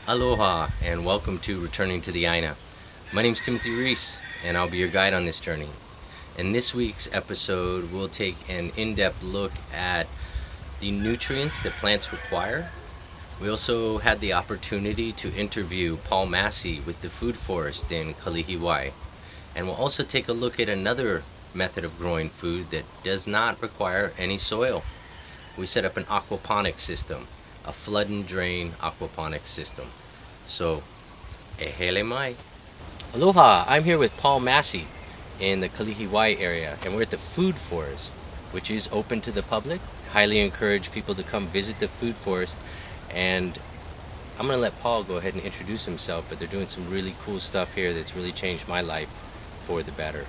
Aloha and welcome to Returning to the Aina. My name is Timothy Reese and I'll be your guide on this journey. In this week's episode, we'll take an in-depth look at the nutrients that plants require. We also had the opportunity to interview Paul Massey with the Food Forest in Kalihiwai. And we'll also take a look at another method of growing food that does not require any soil. We set up an aquaponics system, a flood and drain aquaponics system. So, ehele mai. Aloha, I'm here with Paul Massey in the Kalihiwai area, and we're at the Food Forest, which is open to the public. Highly encourage people to come visit the Food Forest, and I'm going to let Paul go ahead and introduce himself, but they're doing some really cool stuff here that's really changed my life for the better.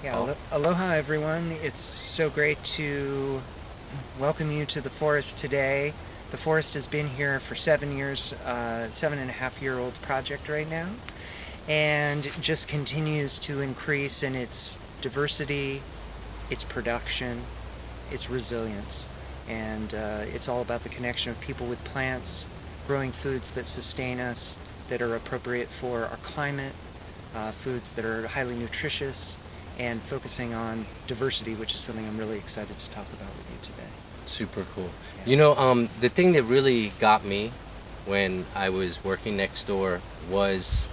Yeah, aloha everyone. It's so great to welcome you to the forest today. The forest has been here for 7 years, 7.5-year-old project right now, and just continues to increase in its diversity, its production, its resilience. And it's all about the connection of people with plants, growing foods that sustain us, that are appropriate for our climate, foods that are highly nutritious, and focusing on diversity, which is something I'm really excited to talk about with you today. Super cool. Yeah. You know, the thing that really got me when I was working next door was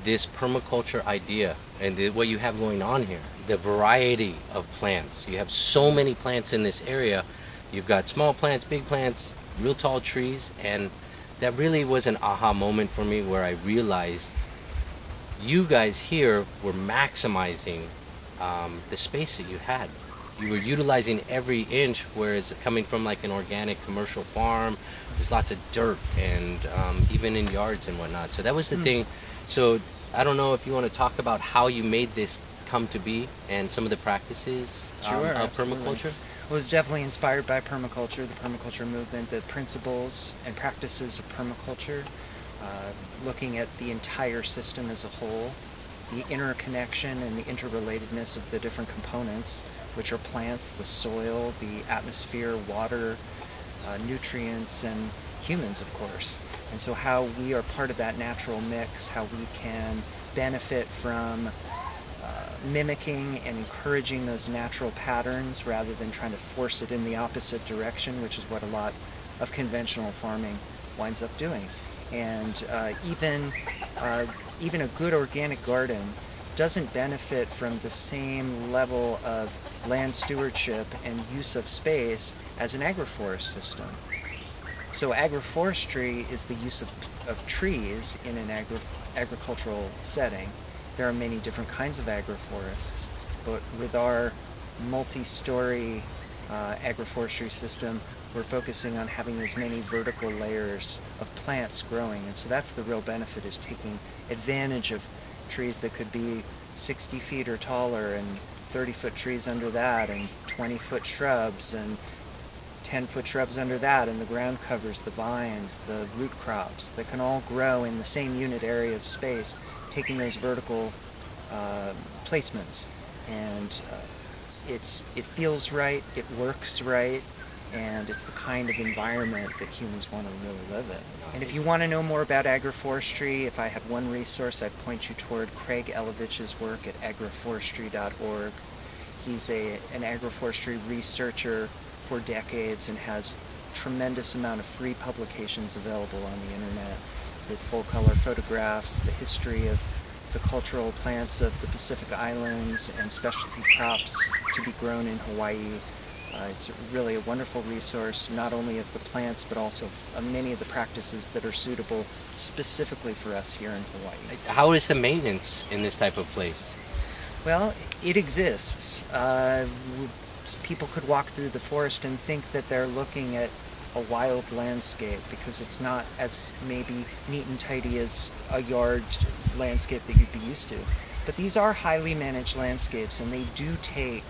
this permaculture idea and what you have going on here. The variety of plants. You have so many plants in this area. You've got small plants, big plants, real tall trees, and that really was an aha moment for me where I realized you guys here were maximizing the space that you had. You were utilizing every inch, whereas coming from like an organic commercial farm, there's lots of dirt and even in yards and whatnot. So that was the thing. So I don't know if you want to talk about how you made this come to be and some of the practices of Absolutely. permaculture. I was definitely inspired by permaculture, the permaculture movement, the principles and practices of permaculture, looking at the entire system as a whole, the interconnection and the interrelatedness of the different components, which are plants, the soil, the atmosphere, water, nutrients, and humans, of course. And so how we are part of that natural mix, how we can benefit from mimicking and encouraging those natural patterns rather than trying to force it in the opposite direction, which is what a lot of conventional farming winds up doing. And even a good organic garden doesn't benefit from the same level of land stewardship and use of space as an agroforest system. So agroforestry is the use of trees in an agricultural setting. There are many different kinds of agroforests, but with our multi-story agroforestry system, we're focusing on having as many vertical layers of plants growing. And so that's the real benefit, is taking advantage of trees that could be 60 feet or taller, and 30-foot trees under that, and 20-foot shrubs, and 10-foot shrubs under that, and the ground covers, the vines, the root crops that can all grow in the same unit area of space, taking those vertical placements. And it feels right, it works right, and it's the kind of environment that humans want to really live in. And if you want to know more about agroforestry, if I had one resource, I'd point you toward Craig Elevich's work at agroforestry.org. He's an agroforestry researcher for decades and has tremendous amount of free publications available on the internet with full color photographs, the history of the cultural plants of the Pacific Islands, and specialty crops to be grown in Hawaii. It's really a wonderful resource, not only of the plants, but also of many of the practices that are suitable specifically for us here in Hawaii. How is the maintenance in this type of place? Well, it exists. People could walk through the forest and think that they're looking at a wild landscape because it's not as maybe neat and tidy as a yard landscape that you'd be used to. But these are highly managed landscapes, and they do take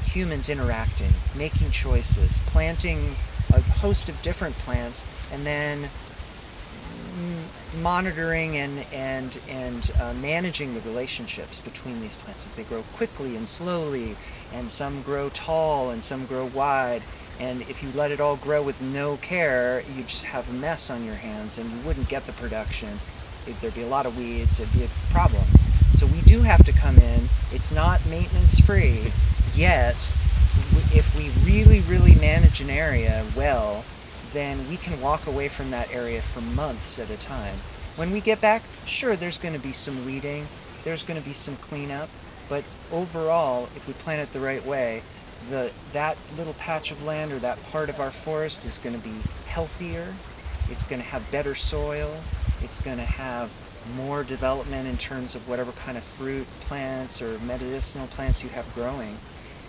humans interacting, making choices, planting a host of different plants, and then monitoring and managing the relationships between these plants. If they grow quickly and slowly, and some grow tall and some grow wide, And if you let it all grow with no care, you just have a mess on your hands and you wouldn't get the production. There'd be a lot of weeds, it'd be a problem. So we do have to come in. It's not maintenance free, yet if we really, really manage an area well, then we can walk away from that area for months at a time. When we get back, sure, there's going to be some weeding, there's going to be some cleanup, but overall, if we plant it the right way, that little patch of land or that part of our forest is going to be healthier, it's going to have better soil, it's going to have more development in terms of whatever kind of fruit plants or medicinal plants you have growing.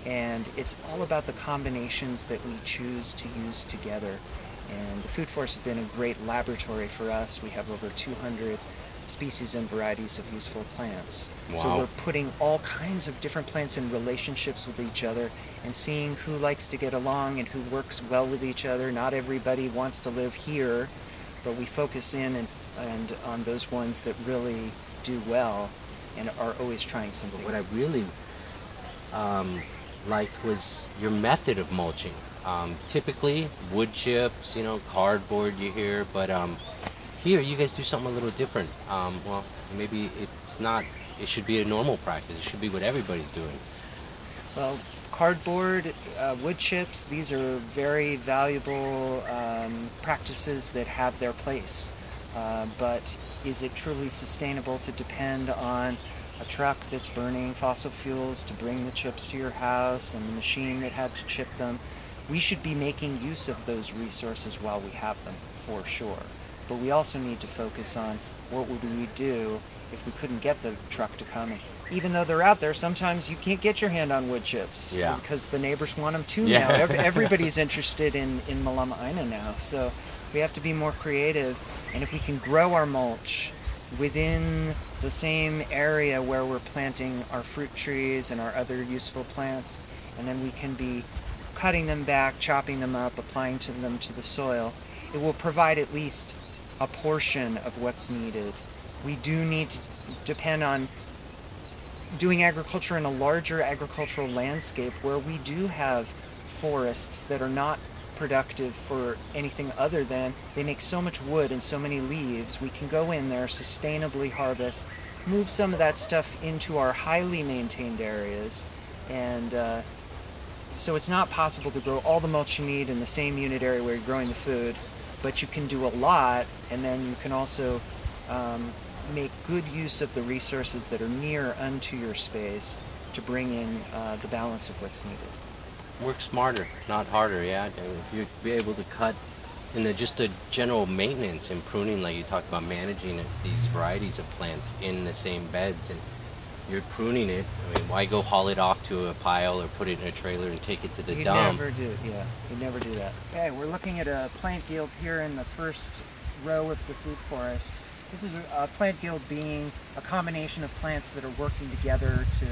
And it's all about the combinations that we choose to use together. And the Food Forest has been a great laboratory for us. We have over 200 species and varieties of useful plants. Wow. So we're putting all kinds of different plants in relationships with each other and seeing who likes to get along and who works well with each other. Not everybody wants to live here, but we focus in and on those ones that really do well and are always trying something. What I really liked was your method of mulching. Typically, wood chips, cardboard you hear, but here you guys do something a little different. Well, maybe it's not, it should be a normal practice. It should be what everybody's doing. Well, cardboard, wood chips, these are very valuable practices that have their place. But is it truly sustainable to depend on a truck that's burning fossil fuels to bring the chips to your house and the machine that had to chip them? We should be making use of those resources while we have them, for sure. But we also need to focus on what would we do if we couldn't get the truck to come. And even though they're out there, sometimes you can't get your hand on wood chips because the neighbors want them too now. Everybody's interested in Malama Aina now. So we have to be more creative. And if we can grow our mulch within the same area where we're planting our fruit trees and our other useful plants, and then we can be cutting them back, chopping them up, applying them to the soil, it will provide at least a portion of what's needed. We do need to depend on doing agriculture in a larger agricultural landscape where we do have forests that are not productive for anything other than they make so much wood and so many leaves. We can go in there, sustainably harvest, move some of that stuff into our highly maintained areas, and so it's not possible to grow all the mulch you need in the same unit area where you're growing the food, but you can do a lot, and then you can also make good use of the resources that are near unto your space to bring in the balance of what's needed. Work smarter, not harder, yeah. If you'd be able to cut in just the general maintenance and pruning, like you talked about, managing these varieties of plants in the same beds, and you're pruning it. I mean, why go haul it off to a pile or put it in a trailer and take it to the dump? You'd never do that. Okay, we're looking at a plant guild here in the first row of the Food Forest. This is a plant guild being a combination of plants that are working together to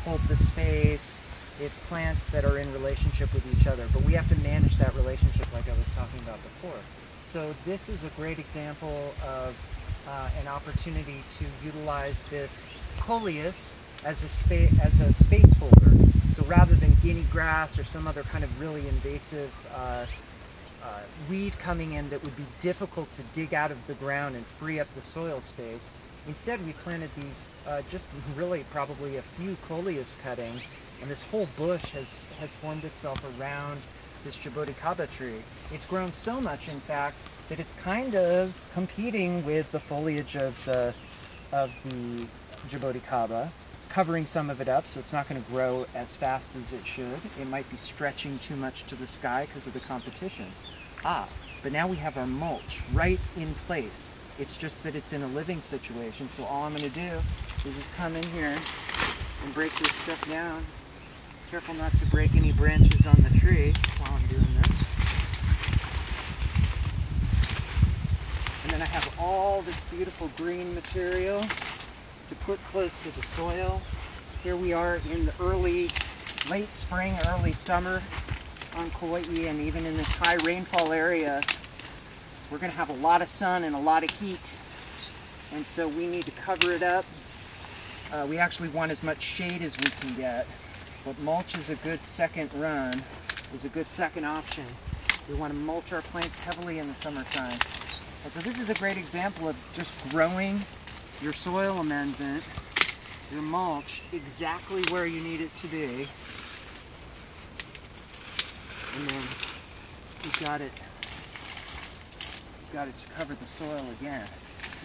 hold the space. It's plants that are in relationship with each other, but we have to manage that relationship like I was talking about before. So this is a great example of an opportunity to utilize this coleus as a space holder. So rather than guinea grass or some other kind of really invasive weed coming in that would be difficult to dig out of the ground and free up the soil space, instead we planted these just really probably a few coleus cuttings, and this whole bush has formed itself around this jaboticaba tree. It's grown so much, in fact, that it's kind of competing with the foliage of the jaboticaba. It's covering some of it up, so it's not going to grow as fast as it should. It might be stretching too much to the sky because of the competition. But now we have our mulch right in place. It's just that it's in a living situation, so all I'm going to do is just come in here and break this stuff down. Careful not to break any branches on the tree while I'm doing this. And then I have all this beautiful green material to put close to the soil. Here we are in the late spring, early summer on Kauai, and even in this high rainfall area, we're going to have a lot of sun and a lot of heat, and so we need to cover it up. We actually want as much shade as we can get, but mulch is a good second run. is a good second option. We want to mulch our plants heavily in the summertime. And so this is a great example of just growing your soil amendment, your mulch, exactly where you need it to be. And then you've got it to cover the soil again.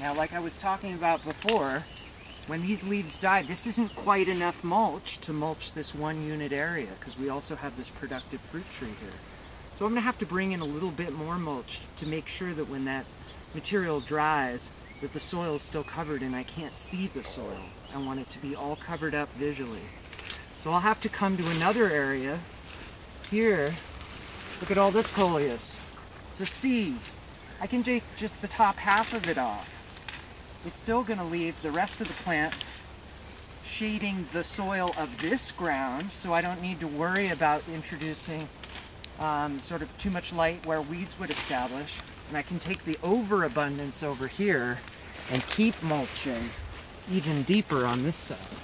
Now, like I was talking about before, when these leaves die, this isn't quite enough mulch to mulch this 1 unit area, because we also have this productive fruit tree here. So I'm going to have to bring in a little bit more mulch to make sure that when that material dries, that the soil is still covered and I can't see the soil. I want it to be all covered up visually. So I'll have to come to another area. Here, look at all this coleus. It's a seed. I can take just the top half of it off. It's still going to leave the rest of the plant shading the soil of this ground, so I don't need to worry about introducing sort of too much light where weeds would establish. And I can take the overabundance over here and keep mulching even deeper on this side.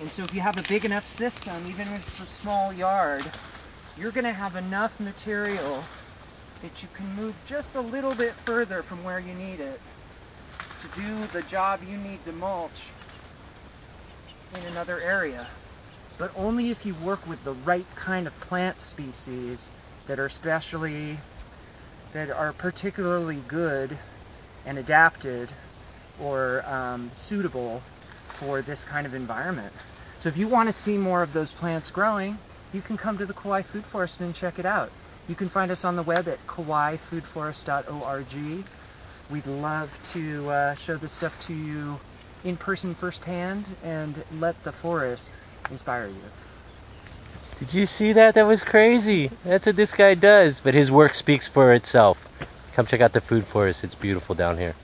And so if you have a big enough system, even if it's a small yard, you're going to have enough material that you can move just a little bit further from where you need it to do the job you need to mulch in another area. But only if you work with the right kind of plant species that are particularly good and adapted or suitable for this kind of environment. So if you want to see more of those plants growing, you can come to the Kauai Food Forest and check it out. You can find us on the web at kauaifoodforest.org. We'd love to show this stuff to you in person firsthand and let the forest inspire you. Did you see that? That was crazy. That's what this guy does, but his work speaks for itself. Come check out the Food Forest. It's beautiful down here.